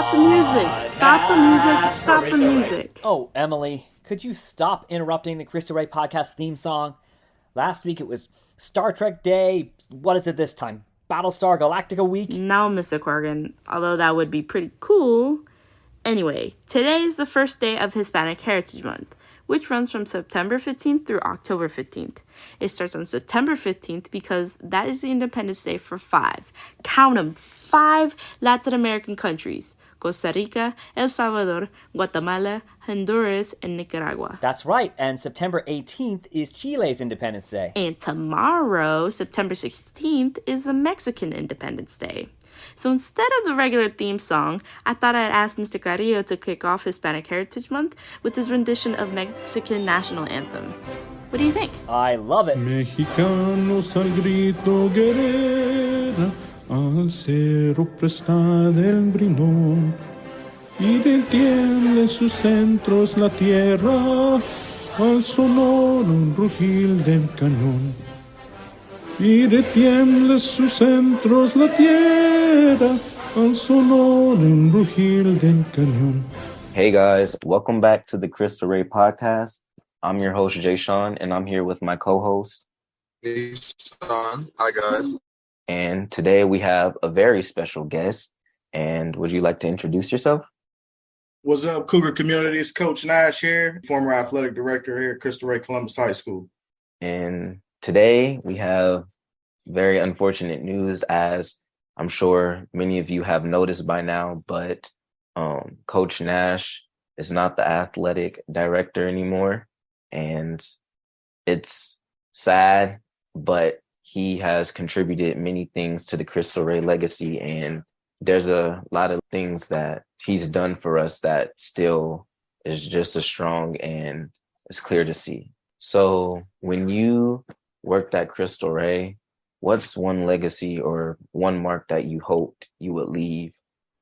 Stop the music! Stop the music! Stop the music! Oh, Emily, could you stop interrupting the Cristo Rey podcast theme song? Last week it was Star Trek Day. What is it this time? Battlestar Galactica Week? No, Mr. Corrigan, although that would be pretty cool. Anyway, today is the first day of Hispanic Heritage Month, which runs from September 15th through October 15th. It starts on September 15th because that is the Independence Day for count 'em, 5 Latin American countries: Costa Rica, El Salvador, Guatemala, Honduras, and Nicaragua. That's right, and September 18th is Chile's Independence Day. And tomorrow, September 16th, is the Mexican Independence Day. So instead of the regular theme song, I thought I'd ask Mr. Carrillo to kick off Hispanic Heritage Month with his rendition of Mexican National Anthem. What do you think? I love it. Mexicanos al grito guerrera, al cero presta del brindón, y detiene en sus centros la tierra, al sonoro rugir del cañón. Y retiemble sus centros la tierra, al sonoro rugir del cañón. Hey guys, welcome back to the Cristo Rey podcast. I'm your host, Jay Sean, and I'm here with my co-host. Hey Sean, hi guys. And today we have a very special guest. And would you like to introduce yourself? What's up, Cougar Communities? Coach Nash here, former athletic director here at Cristo Rey Columbus High School. And today we have very unfortunate news, as I'm sure many of you have noticed by now, but Coach Nash is not the athletic director anymore. And it's sad, but he has contributed many things to the Cristo Rey legacy. And there's a lot of things that he's done for us that still is just as strong and it's clear to see. So when you worked at Cristo Rey, what's one legacy or one mark that you hoped you would leave,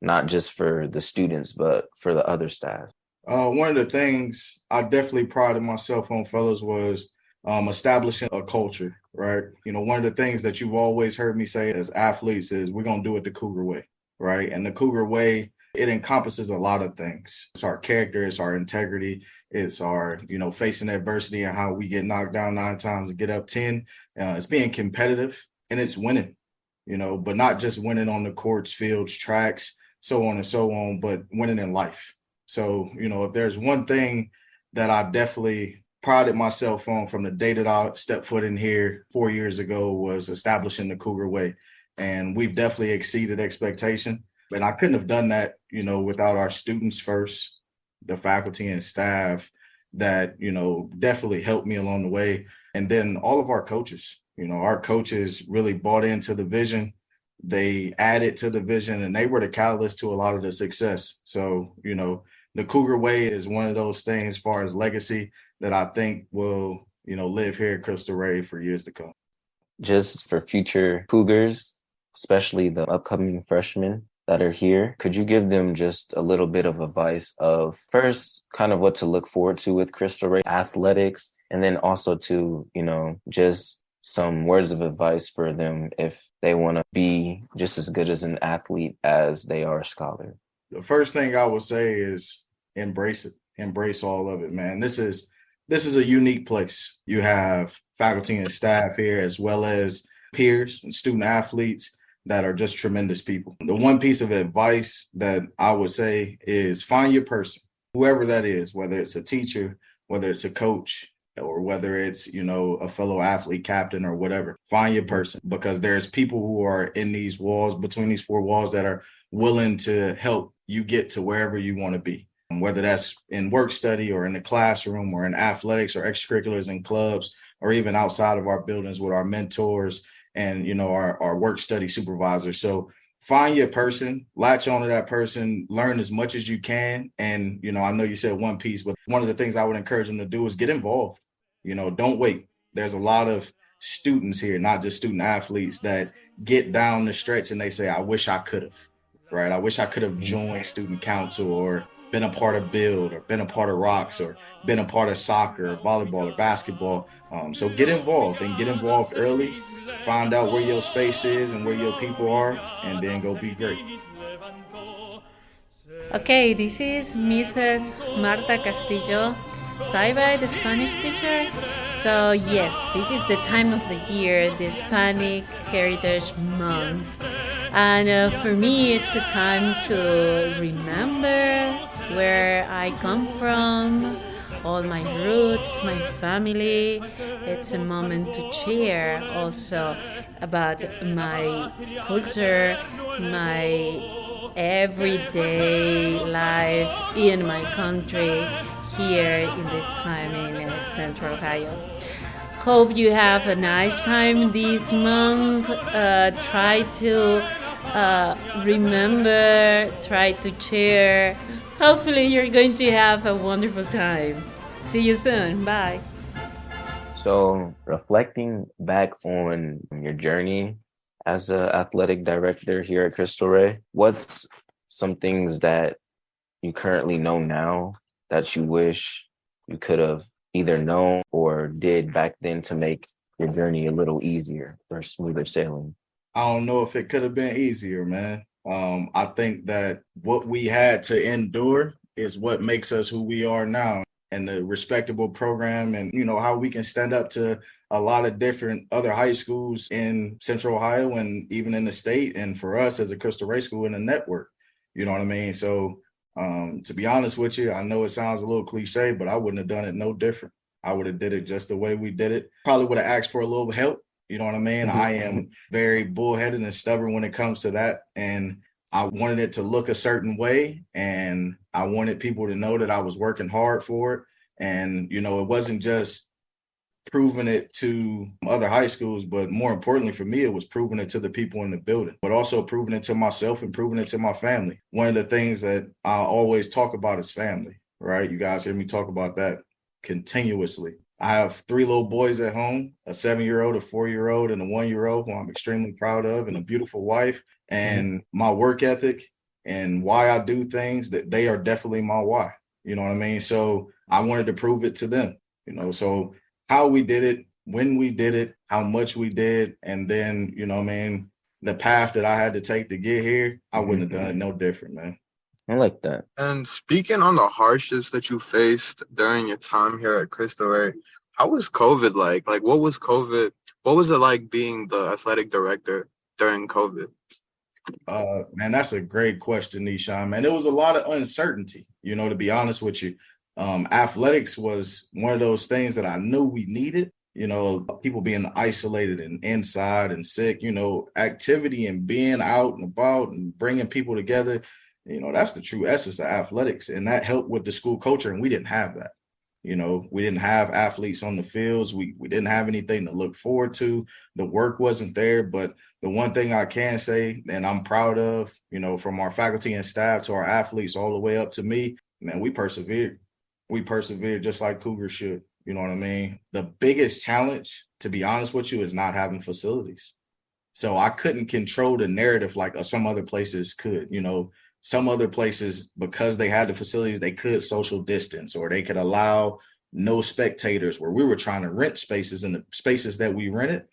not just for the students, but for the other staff? One of the things I definitely prided myself on, fellas, was establishing a culture, right? You know, one of the things that you've always heard me say as athletes is we're going to do it the Cougar way, right? And the Cougar way, it encompasses a lot of things. It's our character, it's our integrity, it's our, facing adversity and how we get knocked down 9 times and get up 10. It's being competitive and it's winning, but not just winning on the courts, fields, tracks, so on and so on, but winning in life. So, if there's one thing that I definitely prided myself on from the day that I stepped foot in here 4 years ago was establishing the Cougar way. And we've definitely exceeded expectation. And I couldn't have done that, without our students first, the faculty and staff that, definitely helped me along the way. And then all of our coaches, our coaches really bought into the vision. They added to the vision and they were the catalyst to a lot of the success. So, the Cougar way is one of those things as far as legacy that I think will, live here at Cristo Rey for years to come. Just for future Cougars, especially the upcoming freshmen that are here, could you give them just a little bit of advice of first kind of what to look forward to with Cristo Rey athletics, and then also to, just some words of advice for them if they want to be just as good as an athlete as they are a scholar? The first thing I would say is embrace it. Embrace all of it, man. This is a unique place. You have faculty and staff here, as well as peers and student athletes that are just tremendous people. The one piece of advice that I would say is find your person, whoever that is, whether it's a teacher, whether it's a coach, or whether it's, a fellow athlete, captain, or whatever. Find your person, because there's people who are in these walls, between these 4 walls, that are willing to help you get to wherever you want to be, whether that's in work study or in the classroom or in athletics or extracurriculars and clubs, or even outside of our buildings with our mentors and, our work study supervisors. So find your person, latch onto that person, learn as much as you can. And, I know you said one piece, but one of the things I would encourage them to do is get involved. Don't wait. There's a lot of students here, not just student athletes, that get down the stretch and they say, I wish I could have, right? I wish I could have joined student council or been a part of Build or been a part of Rocks or been a part of soccer or volleyball or basketball. So get involved and get involved early. Find out where your space is and where your people are, and then go be great. Okay, this is Mrs. Marta Castillo, SciBy, the Spanish teacher. So yes, this is the time of the year, the Hispanic Heritage Month. And for me, it's a time to remember where I come from, all my roots, my family. It's a moment to share also about my culture, my everyday life in my country here in this time in Central Ohio. Hope you have a nice time this month. Try to remember, try to share. Hopefully, you're going to have a wonderful time. See you soon. Bye. So, reflecting back on your journey as an athletic director here at Cristo Rey, what's some things that you currently know now that you wish you could have either known or did back then to make your journey a little easier or smoother sailing? I don't know if it could have been easier, man. I think that what we had to endure is what makes us who we are now, and the respectable program, and how we can stand up to a lot of different other high schools in Central Ohio and even in the state, and for us as a Cristo Rey school in the network. You know what I mean? So to be honest with you, I know it sounds a little cliche, but I wouldn't have done it no different. I would have did it just the way we did it. Probably would have asked for a little help. You know what I mean? I am very bullheaded and stubborn when it comes to that. And I wanted it to look a certain way. And I wanted people to know that I was working hard for it. And, it wasn't just proving it to other high schools, but more importantly for me, it was proving it to the people in the building, but also proving it to myself and proving it to my family. One of the things that I always talk about is family, right? You guys hear me talk about that continuously. I have 3 little boys at home, a 7-year-old, a 4-year-old, and a 1-year-old who I'm extremely proud of, and a beautiful wife. And my work ethic and why I do things, that they are definitely my why. You know what I mean? So I wanted to prove it to them, so how we did it, when we did it, how much we did, and then, the path that I had to take to get here, I wouldn't have done it no different, man. I like that. And speaking on the hardships that you faced during your time here at Cristo Rey, how was COVID like? Like, what was COVID? What was it like being the athletic director during COVID? Man, that's a great question, Nishan. Man, there was a lot of uncertainty, to be honest with you. Athletics was one of those things that I knew we needed. People being isolated and inside and sick, activity and being out and about and bringing people together. That's the true essence of athletics. And that helped with the school culture. And we didn't have that. We didn't have athletes on the fields. We didn't have anything to look forward to. The work wasn't there. But the one thing I can say, and I'm proud of, from our faculty and staff to our athletes all the way up to me, man, we persevered. We persevered just like Cougars should. You know what I mean? The biggest challenge, to be honest with you, is not having facilities. So I couldn't control the narrative like some other places could. Some other places, because they had the facilities, they could social distance, or they could allow no spectators, where we were trying to rent spaces, and the spaces that we rented,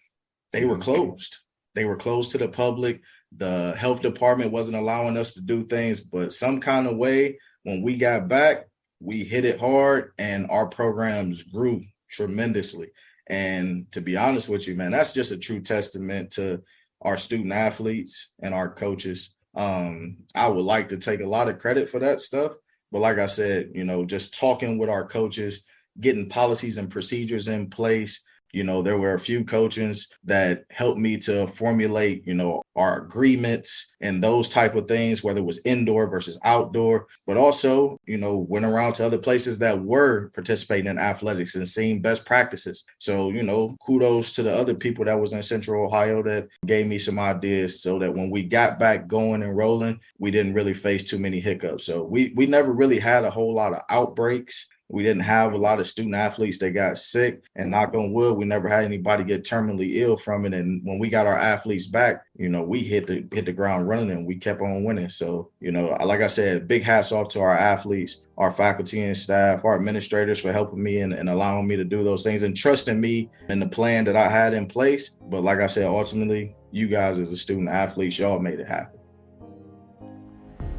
they were closed. They were closed to the public. The health department wasn't allowing us to do things, but some kind of way, when we got back, we hit it hard and our programs grew tremendously. And to be honest with you, man, that's just a true testament to our student athletes and our coaches. I would like to take a lot of credit for that stuff. But like I said, just talking with our coaches, getting policies and procedures in place. There were a few coaches that helped me to formulate, our agreements and those type of things, whether it was indoor versus outdoor, but also, went around to other places that were participating in athletics and seeing best practices. So, kudos to the other people that was in Central Ohio that gave me some ideas so that when we got back going and rolling, we didn't really face too many hiccups. So we never really had a whole lot of outbreaks. We didn't have a lot of student athletes that got sick, and knock on wood, we never had anybody get terminally ill from it. And when we got our athletes back, we hit the ground running and we kept on winning. So, like I said, big hats off to our athletes, our faculty and staff, our administrators for helping me and allowing me to do those things and trusting me in the plan that I had in place. But like I said, ultimately, you guys as a student athletes, y'all made it happen.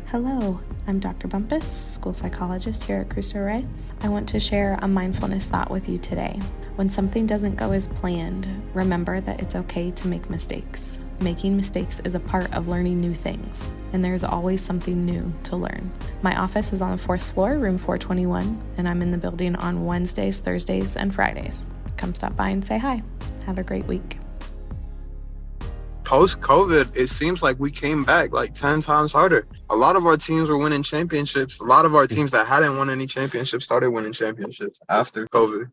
Hello, I'm Dr. Bumpus, school psychologist here at Cristo Rey. I want to share a mindfulness thought with you today. When something doesn't go as planned, remember that it's okay to make mistakes. Making mistakes is a part of learning new things, and there's always something new to learn. My office is on the 4th floor, room 421, and I'm in the building on Wednesdays, Thursdays, and Fridays. Come stop by and say hi. Have a great week. Post-COVID, it seems like we came back like 10 times harder. A lot of our teams were winning championships. A lot of our teams that hadn't won any championships started winning championships after COVID.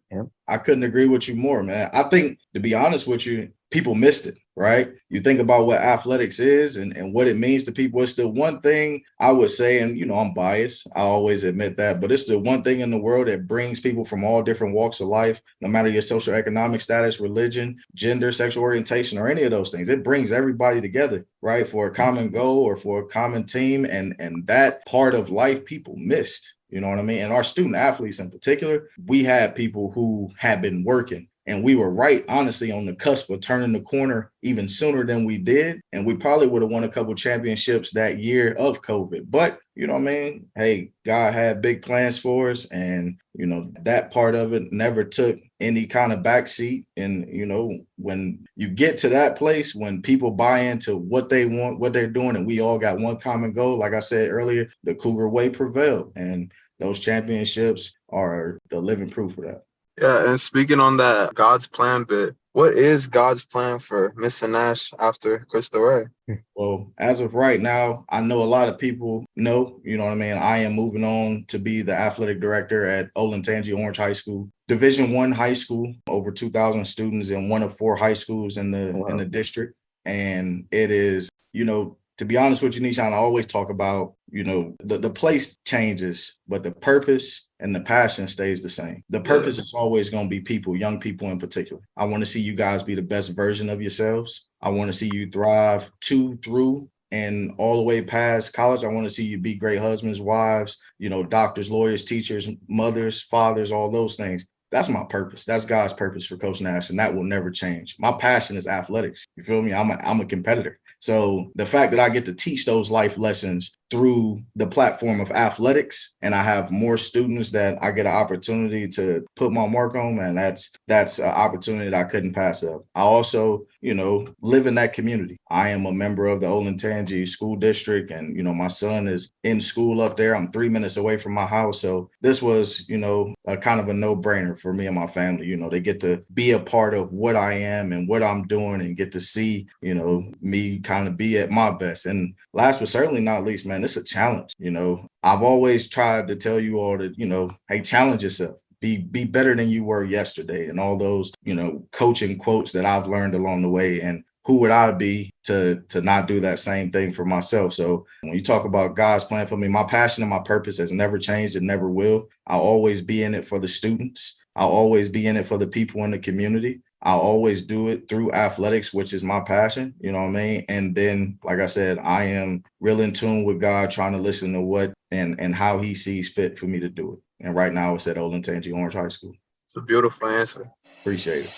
I couldn't agree with you more, man. I think, to be honest with you, people missed it, right? You think about what athletics is and what it means to people. It's the one thing I would say, and, you know, I'm biased. I always admit that, but it's the one thing in the world that brings people from all different walks of life, no matter your socioeconomic status, religion, gender, sexual orientation, or any of those things. It brings everybody together, right, for a common goal or for a common team. And that part of life people missed. You know what I mean? And our student athletes in particular, we had people who had been working. And we were right, honestly, on the cusp of turning the corner even sooner than we did. And we probably would have won a couple championships that year of COVID. But, you know what I mean? Hey, God had big plans for us. And, you know, that part of it never took any kind of backseat. And, you know, when you get to that place, when people buy into what they want, what they're doing, and we all got one common goal, like I said earlier, the Cougar way prevailed. And those championships are the living proof of that. Yeah, and speaking on that God's plan bit, what is God's plan for Mr. Nash after Cristo Rey? Well, as of right now, I know a lot of people know, you know what I mean? I am moving on to be the athletic director at Olentangy Orange High School, Division I high school, over 2,000 students in one of 4 high schools in the district. And it is, you know, to be honest with you, Nishan, I always talk about, you know, the place changes, but the purpose and the passion stays the same. The purpose is always going to be people, young people in particular. I want to see you guys be the best version of yourselves. I want to see you thrive through, and all the way past college. I want to see you be great husbands, wives, you know, doctors, lawyers, teachers, mothers, fathers, all those things. That's my purpose. That's God's purpose for Coach Nash, and that will never change. My passion is athletics. You feel me? I'm a competitor. So the fact that I get to teach those life lessons through the platform of athletics, and I have more students that I get an opportunity to put my mark on, man, that's an opportunity that I couldn't pass up. I also, you know, live in that community. I am a member of the Olentangy School District, and, you know, my son is in school up there. I'm 3 minutes away from my house. So this was, you know, a kind of a no-brainer for me and my family. You know, they get to be a part of what I am and what I'm doing and get to see, you know, me kind of be at my best. And last but certainly not least, man, it's a challenge. You know, I've always tried to tell you all that, you know, hey, challenge yourself. Be better than you were yesterday, and all those, you know, coaching quotes that I've learned along the way. And who would I be to not do that same thing for myself? So when you talk about God's plan for me, my passion and my purpose has never changed and never will. I'll always be in it for the students. I'll always be in it for the people in the community. I'll always do it through athletics, which is my passion, you know what I mean? And then, like I said, I am real in tune with God, trying to listen to what and how he sees fit for me to do it. And right now it's at Olentangy Orange High School. It's a beautiful answer. Appreciate it.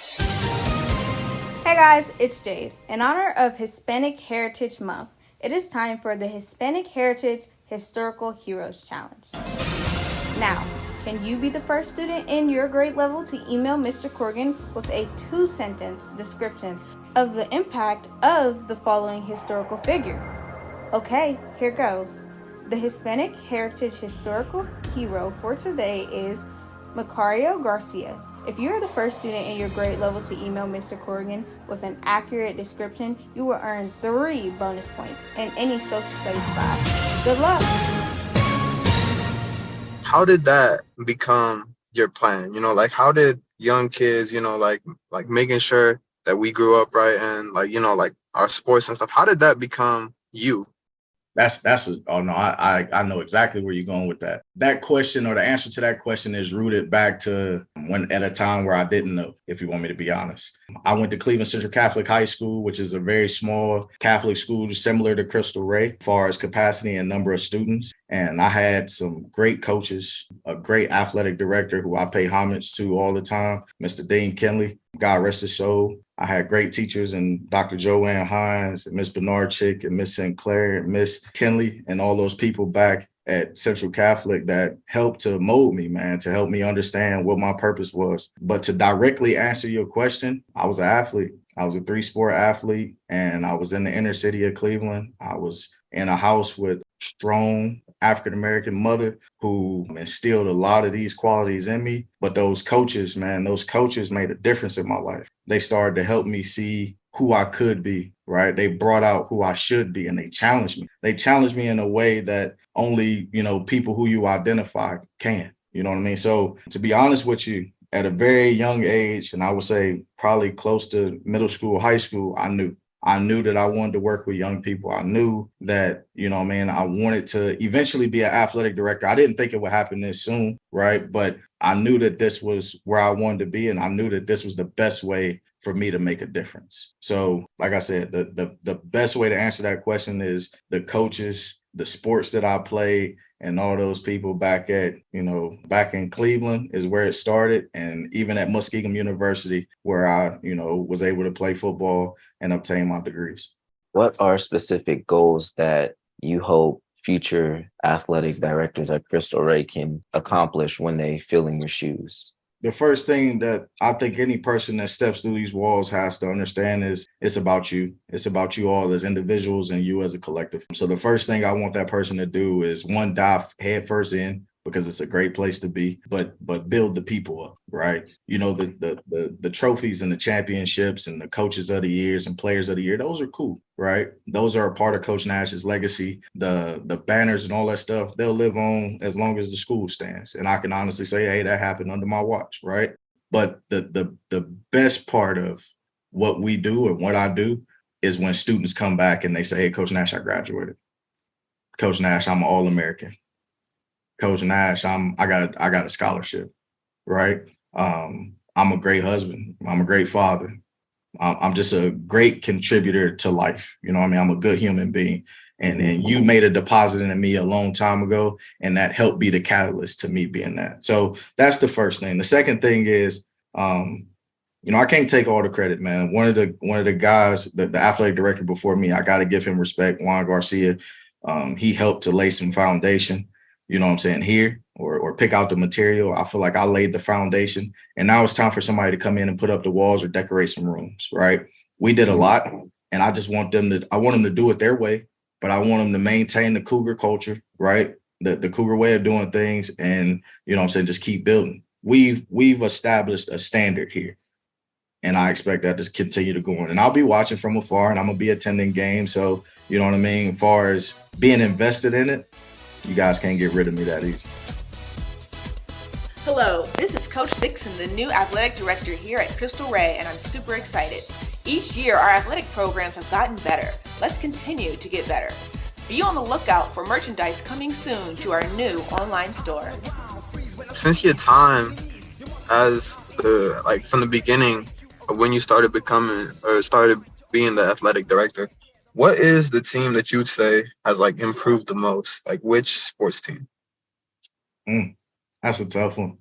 Hey guys, it's Jade. In honor of Hispanic Heritage Month, it is time for the Hispanic Heritage Historical Heroes Challenge. Now, can you be the first student in your grade level to email Mr. Corrigan with a 2-sentence description of the impact of the following historical figure? Okay, here goes. The Hispanic Heritage Historical Hero for today is Macario Garcia. If you are the first student in your grade level to email Mr. Corrigan with an accurate description, you will earn 3 bonus points in any social studies class. Good luck! How did that become your plan? You know, like, how did young kids, you know, like making sure that we grew up right and, like, you know, like our sports and stuff, how did that become you? I know exactly where you're going with that. That question, or the answer to that question, is rooted back to when at a time where I didn't know, if you want me to be honest. I went to Cleveland Central Catholic High School, which is a very small Catholic school, similar to Cristo Rey, as far as capacity and number of students. And I had some great coaches, a great athletic director who I pay homage to all the time, Mr. Dean Kinley, God rest his soul. I had great teachers and Dr. Joanne Hines, and Miss Bernard Chick, and Miss Sinclair, and Miss Kinley, and all those people back at Central Catholic that helped to mold me, man, to help me understand what my purpose was. But to directly answer your question, I was an athlete. I was a 3-sport athlete, and I was in the inner city of Cleveland. I was in a house with strong African-American mother who instilled a lot of these qualities in me. But those coaches, man, those coaches made a difference in my life. They started to help me see who I could be, right? They brought out who I should be, and they challenged me. They challenged me in a way that only, people who you identify can, you know what I mean? So to be honest with you, at a very young age, and I would say probably close to middle school, high school, I knew that I wanted to work with young people. I knew that, I wanted to eventually be an athletic director. I didn't think it would happen this soon, right? But I knew that this was where I wanted to be, and I knew that this was the best way for me to make a difference. So, like I said, the best way to answer that question is the coaches, the sports that I played, and all those people back in Cleveland is where it started. And even at Muskegon University, where I, was able to play football and obtain my degrees. What are specific goals that you hope future athletic directors at Cristo Rey can accomplish when they fill in your shoes? The first thing that I think any person that steps through these walls has to understand is it's about you. It's about you all as individuals and you as a collective. So the first thing I want that person to do is, one, dive head first in, because it's a great place to be, but build the people up, right? The trophies and the championships and the coaches of the years and players of the year, those are cool, right? Those are a part of Coach Nash's legacy. The banners and all that stuff, they'll live on as long as the school stands. And I can honestly say, hey, that happened under my watch, right? But the best part of what we do and what I do is when students come back and they say, hey, Coach Nash, I graduated. Coach Nash, I'm an All-American. Coach Nash, I got a scholarship, right? I'm a great husband. I'm a great father. I'm just a great contributor to life. You know what I mean? I'm a good human being. And you made a deposit in me a long time ago, and that helped be the catalyst to me being that. So that's the first thing. The second thing is, I can't take all the credit, man. One of the guys, the athletic director before me, I got to give him respect, Juan Garcia. He helped to lay some foundation. You know what I'm saying, here, or pick out the material. I feel like I laid the foundation, and now it's time for somebody to come in and put up the walls or decorate some rooms, right? We did a lot, and I just want them to do it their way, but I want them to maintain the Cougar culture, right? The Cougar way of doing things, and, just keep building. We've established a standard here, and I expect that to continue to go on. And I'll be watching from afar, and I'm going to be attending games. So, you know what I mean? As far as being invested in it, you guys can't get rid of me that easy. Hello, this is Coach Dixon, the new athletic director here at Cristo Rey, and I'm super excited. Each year, our athletic programs have gotten better. Let's continue to get better. Be on the lookout for merchandise coming soon to our new online store. Since your time as from the beginning of when you started being the athletic director, what is the team that you'd say has improved the most? Which sports team? That's a tough one.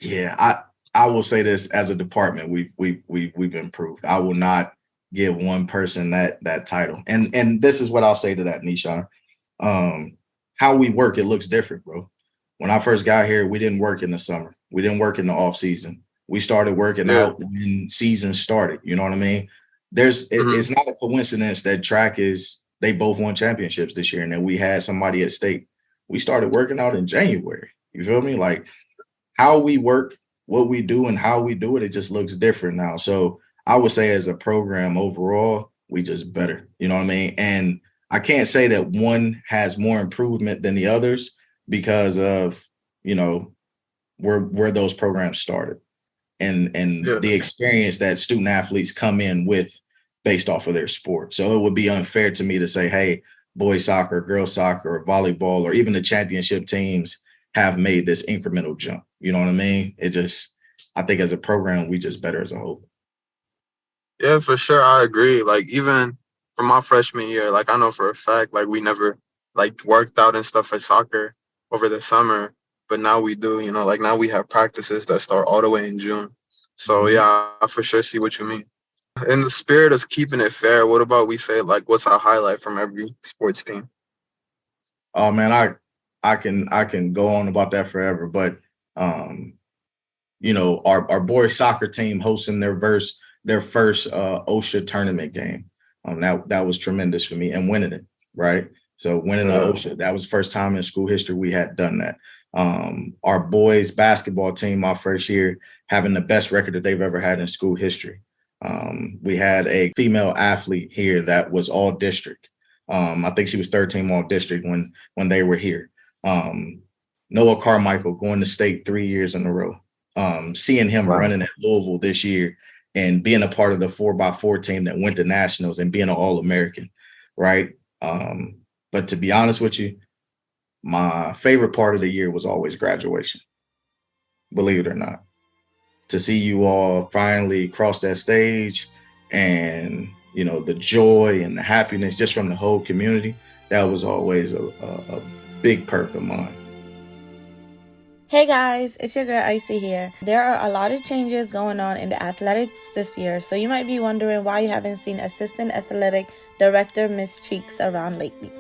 Yeah, I will say this: as a department, we've improved. I will not give one person that title. And this is what I'll say to that, Nishan. How we work, it looks different, bro. When I first got here, we didn't work in the summer. We didn't work in the off season. We started working out when season started. You know what I mean? It's not a coincidence that they both won championships this year and that we had somebody at state. We started working out in January. You feel me? How we work, what we do, and how we do it, it just looks different now. So I would say as a program overall, we just better. You know what I mean? And I can't say that one has more improvement than the others because of, where those programs started. And the experience that student athletes come in with based off of their sport. So it would be unfair to me to say, hey, boys soccer, girls soccer, or volleyball, or even the championship teams have made this incremental jump. You know what I mean? I think as a program, we just better as a whole. Yeah, for sure. I agree. Even from my freshman year, I know for a fact, we never worked out and stuff for soccer over the summer. But now we do, now we have practices that start all the way in June. So, yeah, I for sure see what you mean. In the spirit of keeping it fair, what about we say like what's a highlight from every sports team? Oh man, I can go on about that forever, but our boys soccer team hosting their first OSHA tournament game. That was tremendous for me, and winning it, right? So winning the OSHA, that was the first time in school history we had done that. Our boys basketball team, my first year, having the best record that they've ever had in school history. We had a female athlete here that was all district. I think she was third team all district when they were here. Noah Carmichael going to state 3 years in a row. Seeing him running at Louisville this year and being a part of the 4x4 team that went to nationals and being an All-American, right? But to be honest with you, my favorite part of the year was always graduation, believe it or not. To see you all finally cross that stage and, the joy and the happiness just from the whole community, that was always a big perk of mine. Hey guys, it's your girl Icy here. There are a lot of changes going on in the athletics this year, so you might be wondering why you haven't seen Assistant Athletic Director Miss Cheeks around lately.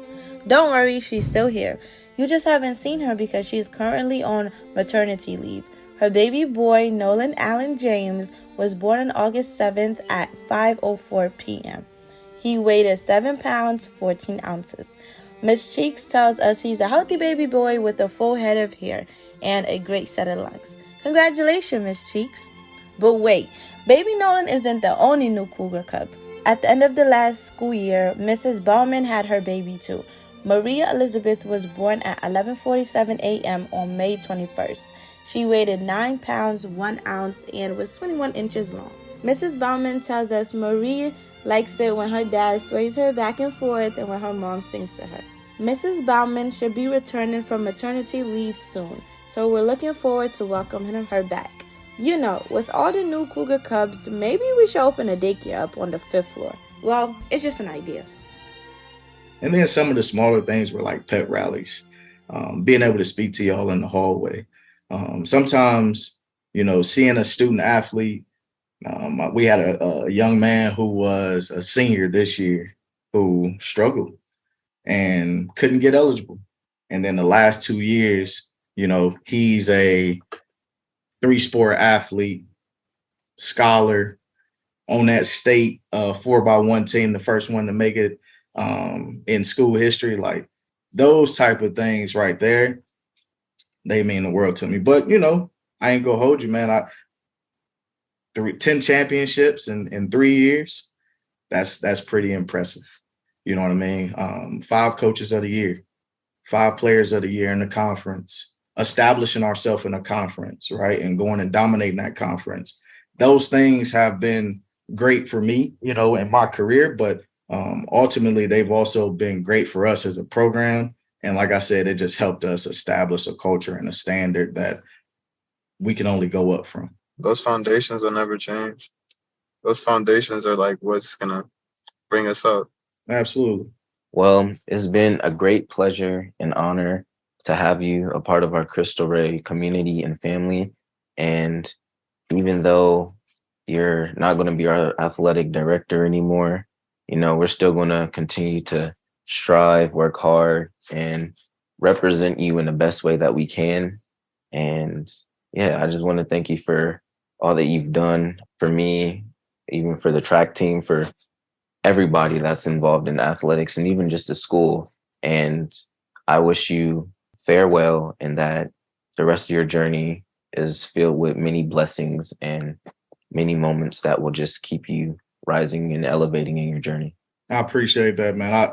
Don't worry, she's still here. You just haven't seen her because she's currently on maternity leave. Her baby boy, Nolan Allen James, was born on August 7th at 5:04 p.m. He weighed 7 pounds, 14 ounces. Miss Cheeks tells us he's a healthy baby boy with a full head of hair and a great set of lungs. Congratulations, Miss Cheeks. But wait, baby Nolan isn't the only new Cougar Cub. At the end of the last school year, Mrs. Bauman had her baby too. Maria Elizabeth was born at 11:47 a.m. on May 21st. She weighed 9 pounds, 1 ounce, and was 21 inches long. Mrs. Bauman tells us Marie likes it when her dad sways her back and forth and when her mom sings to her. Mrs. Bauman should be returning from maternity leave soon, so we're looking forward to welcoming her back. With all the new Cougar Cubs, maybe we should open a daycare up on the 5th floor. Well, it's just an idea. And then some of the smaller things were like pet rallies, being able to speak to y'all in the hallway. Sometimes, seeing a student athlete, we had a young man who was a senior this year who struggled and couldn't get eligible. And then the last 2 years, he's a 3-sport athlete, scholar on that state 4x1 team, the first one to make it in school history. Like those type of things right there, they mean the world to me. But, I ain't gonna hold you, man. 10 championships in 3 years, that's pretty impressive. You know what I mean? 5 coaches of the year, 5 players of the year in the conference, establishing ourselves in a conference, right? And going and dominating that conference. Those things have been great for me, in my career, but ultimately they've also been great for us as a program. And like I said, it just helped us establish a culture and a standard that we can only go up from. Those foundations will never change. Those foundations are like what's going to bring us up. Absolutely. Well, it's been a great pleasure and honor to have you a part of our Cristo Rey community and family. And even though you're not going to be our athletic director anymore, we're still going to continue to strive, work hard, and represent you in the best way that we can. And yeah, I just want to thank you for all that you've done for me, even for the track team, for everybody that's involved in athletics and even just the school. And I wish you farewell and that the rest of your journey is filled with many blessings and many moments that will just keep you rising and elevating in your journey. I appreciate that, man.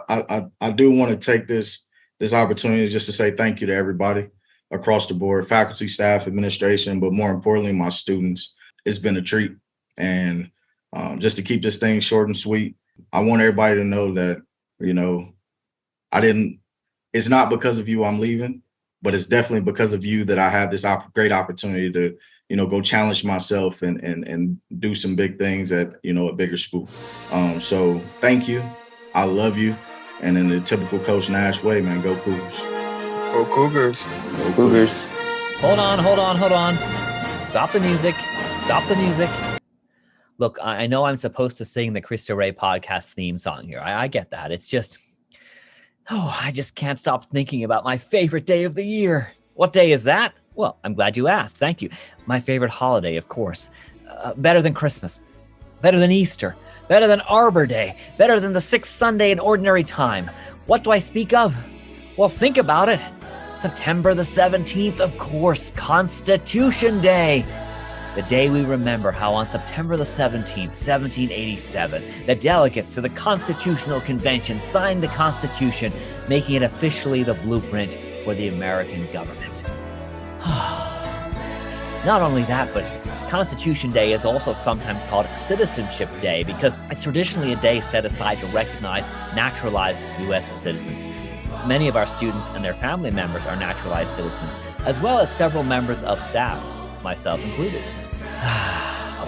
I do want to take this opportunity just to say thank you to everybody across the board, faculty, staff, administration, but more importantly, my students. It's been a treat. And just to keep this thing short and sweet, I want everybody to know that, it's not because of you I'm leaving, but it's definitely because of you that I have this great opportunity to, go challenge myself and do some big things at, a bigger school. So thank you. I love you. And in the typical Coach Nash way, man, go Cougars. Go Cougars. Go Cougars. Hold on. Stop the music. Look, I know I'm supposed to sing the Cristo Rey podcast theme song here. I get that. It's just, I just can't stop thinking about my favorite day of the year. What day is that? Well, I'm glad you asked. Thank you. My favorite holiday, of course. Better than Christmas. Better than Easter. Better than Arbor Day. Better than the sixth Sunday in ordinary time. What do I speak of? Well, think about it. September the 17th, of course, Constitution Day. The day we remember how on September the 17th, 1787, the delegates to the Constitutional Convention signed the Constitution, making it officially the blueprint for the American government. Not only that, but Constitution Day is also sometimes called Citizenship Day because it's traditionally a day set aside to recognize naturalized U.S. citizens. Many of our students and their family members are naturalized citizens, as well as several members of staff, myself included.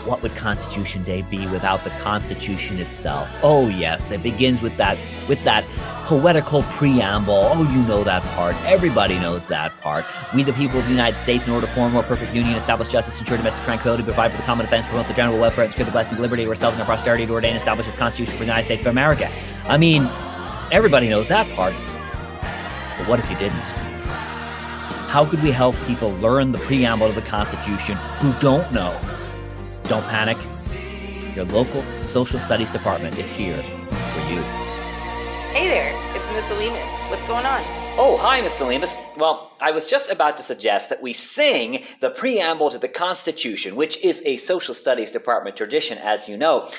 What would Constitution Day be without the Constitution itself? Oh yes, it begins with that poetical preamble. Oh, you know that part. Everybody knows that part. We, the people of the United States, in order to form a more perfect union, establish justice, ensure domestic tranquility, provide for the common defense, promote the general welfare, and secure the blessing of liberty of ourselves and our posterity, to ordain and establish this Constitution for the United States of America. I mean, everybody knows that part. But what if you didn't? How could we help people learn the preamble of the Constitution who don't know? Don't panic. Your local social studies department is here for you. Hey there, it's Miss Alimas. What's going on? Oh, hi, Miss Alimas. Well, I was just about to suggest that we sing the preamble to the Constitution, which is a social studies department tradition, as you know.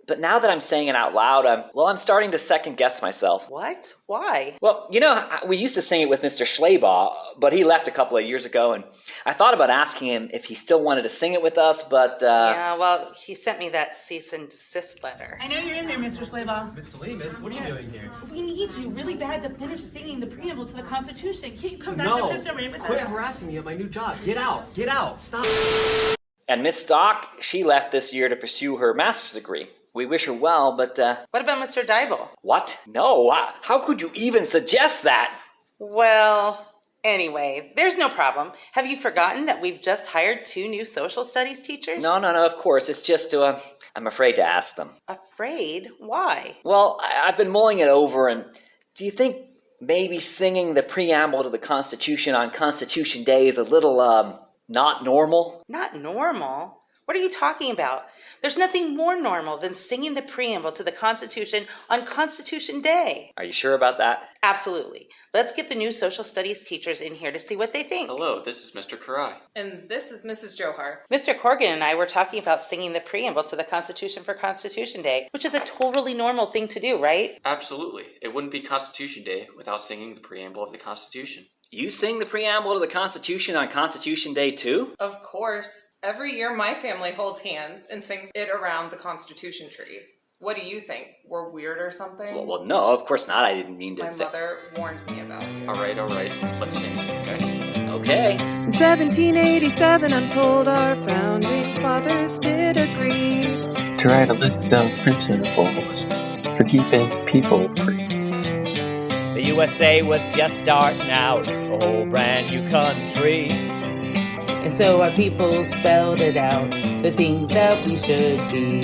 But now that I'm saying it out loud, I'm starting to second guess myself. What? Why? Well, we used to sing it with Mr. Schleybaugh, but he left a couple of years ago, and I thought about asking him if he still wanted to sing it with us, but... Yeah, well, he sent me that cease and desist letter. I know you're in there, Mr. Schleybaugh. Miss Alimas, what are you doing here? We need you really bad to finish singing the preamble to the Constitution. Can't you come back to Cristo Rey with us? Quit harassing me at my new job. Get out. Get out. Stop. And Miss Stock, she left this year to pursue her master's degree. We wish her well, but... What about Mr. Dybel? What? No, how could you even suggest that? Well, anyway, there's no problem. Have you forgotten that we've just hired 2 new social studies teachers? No, of course. It's just, I'm afraid to ask them. Afraid? Why? Well, I've been mulling it over, and do you think maybe singing the preamble to the Constitution on Constitution Day is a little, not normal? Not normal? What are you talking about? There's nothing more normal than singing the preamble to the Constitution on Constitution Day. Are you sure about that? Absolutely. Let's get the new social studies teachers in here to see what they think. Hello, this is Mr. Karai. And this is Mrs. Johar. Mr. Corrigan and I were talking about singing the preamble to the Constitution for Constitution Day, which is a totally normal thing to do, right? Absolutely. It wouldn't be Constitution Day without singing the preamble of the Constitution. You sing the preamble to the Constitution on Constitution Day too? Of course. Every year my family holds hands and sings it around the Constitution tree. What do you think? We're weird or something? Well, no, of course not. I didn't mean to My mother warned me about you. All right. Let's sing, okay? Okay. In 1787, I'm told our founding fathers did agree to write a list of principles for keeping people free. The USA was just starting out, a whole brand new country. And so our people spelled it out, the things that we should be.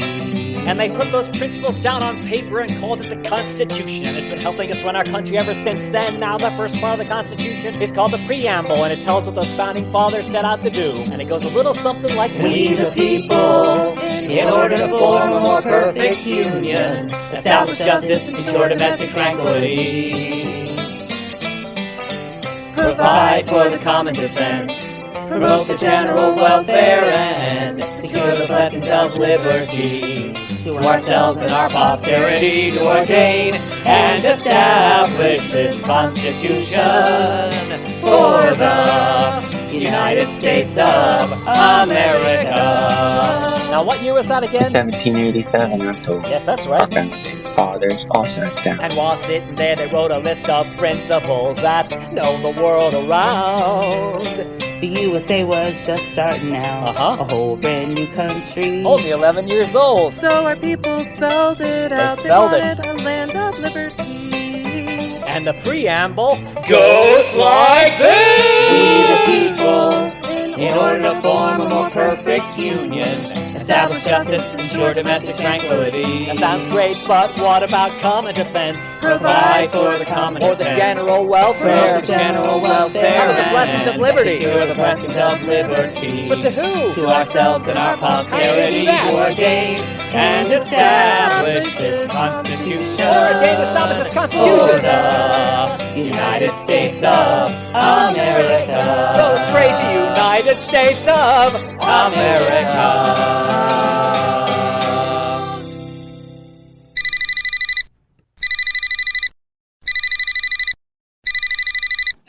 And they put those principles down on paper and called it the Constitution. And it's been helping us run our country ever since then. Now the first part of the Constitution is called the Preamble, and it tells what those founding fathers set out to do. And it goes a little something like this. We the people, in order to form a more perfect union, establish justice, ensure domestic tranquility, provide for the common defense, promote the general welfare, and secure the blessings of liberty to ourselves and our posterity, to ordain and establish this Constitution for the United States of America. Now, what year was that again? 1787, I'm told. Yes, that's right. Our founding fathers all sat down. And while sitting there, they wrote a list of principles that's known the world around. The USA was just starting out, a whole brand new country. Only 11 years old. So our people spelled it out. They spelled they it. wanted a land of liberty. And the preamble goes like this. We the people, in order to form a more perfect union, establish justice, ensure domestic tranquility. That sounds great, but what about common defense? Provide for the common or the defense. general welfare. For the general welfare. Or the blessings of liberty. Secure the blessings of liberty. But to who? To ourselves and our posterity. How do To ordain and establish this Constitution. Ordain and establish this Constitution. For the United States of America. Those crazy United States of America.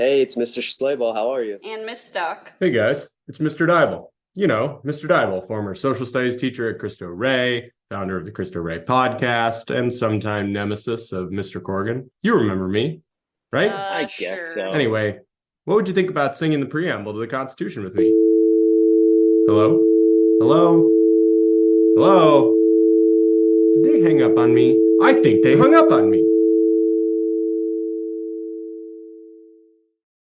Hey, it's Mr. Schleibel. How are you? And Miss Stuck. Hey guys, it's Mr. Dybel. You know, Mr. Dybel, former social studies teacher at Cristo Rey, founder of the Cristo Rey podcast, and sometime nemesis of Mr. Corrigan. You remember me, right? I guess so. Anyway, what would you think about singing the preamble to the Constitution with me? Hello? Hello? Hello? Did they hang up on me? I think they hung up on me.